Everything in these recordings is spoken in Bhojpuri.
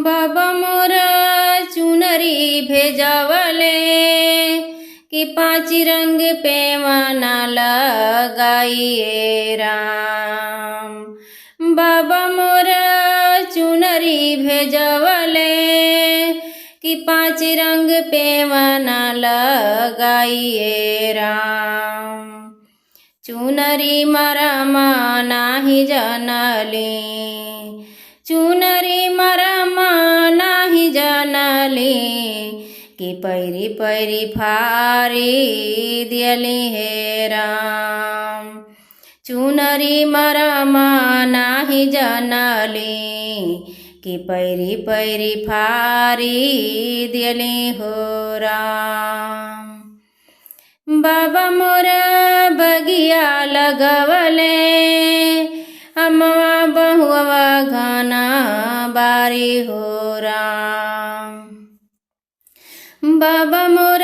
बाबा मोर चुनरी भेजवले कि 5 रंग पे मना लगाइए राम। बाबा मोर चुनरी भेजवले कि 5 रंग पे मना लगाइए राम। चुनरी मरम नाही जनली, चुनरी मरम नाही जनली कि पैरी पैरी फारी दियली हे राम। चुनरी मरम नाही जनली कि पैरी पैरी फारी दियली हो राम। बाबा मोर बगिया लगवले अमवा बहुआ घना बारी हो राम। बाबा मोर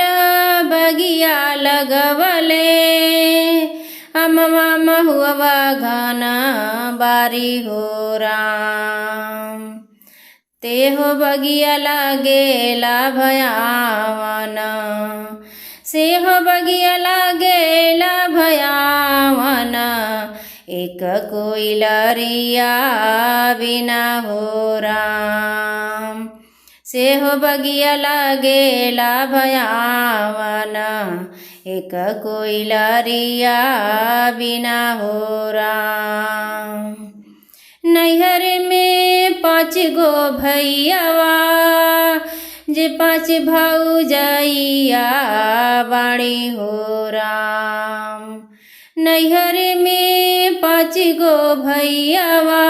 बगिया लगवले अमवा महुआ घना बारी हो राम। तेहो बगिया लागेला भयावन, सेहो बगिया लागेला भयावन। एक कोइलरिया बिना हो राम। सेहो बगिया लागेला भयावन, एक कोइलरिया बिना हो राम। नैहर में 5 गो भैयावा जे 5 भौजैया बाड़ी हो राम। नैहर में 5 गो भैयावा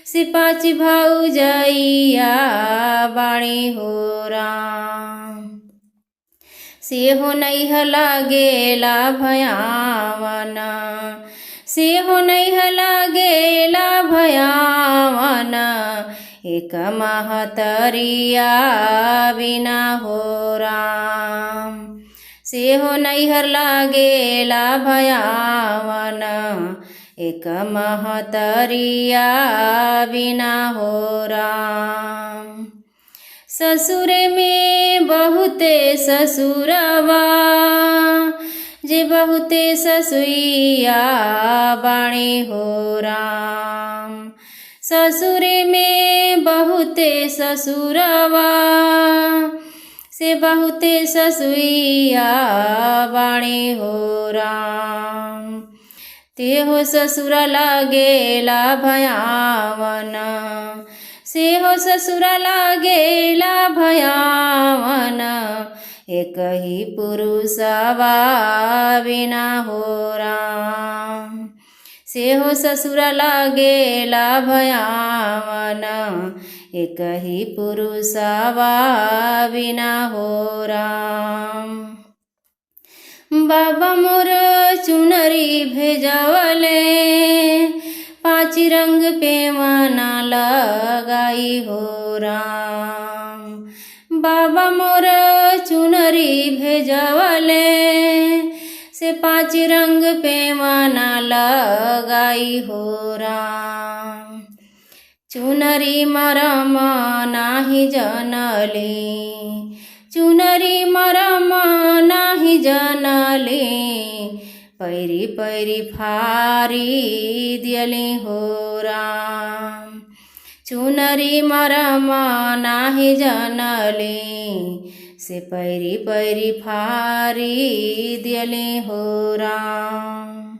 से 5 भौजैया बाड़ी हो राम। सेहो नैहर लागेला भयावन, सेहो नैहर लागेला भयावन। एक महतरिया बिना हो राम। सेहो नैहर लागेला भयावन, एक महतरिया बिना हो राम। ससुर में बहुते ससुरवा जे बहुते ससुइया बाणी हो राम। ससुर में बहुते ससुरवा से बहुते ससुइया बाणी हो राम। तेहो ससुर लागेला भयावन, सेहो ससुर लागेला भयावन। एक ही पुरुषवा बिना हो राम। सेहो ससुर लागेला भयावन, एक ही पुरुषवा बिना हो राम। बाबा मोर चुनरी भेजवले 5 रंग पे मना लगाई हो राम। बाबा मोर चुनरी भेजवले से 5 रंग पे मना लगाई हो राम। चुनरी मरम नाही जनली, चुनरी मरम नाही जनली पैरी पैरी फारी दियली हो राम। चुनरी मरम नाही जनली से पैरी पैरी फारी दियली हो राम।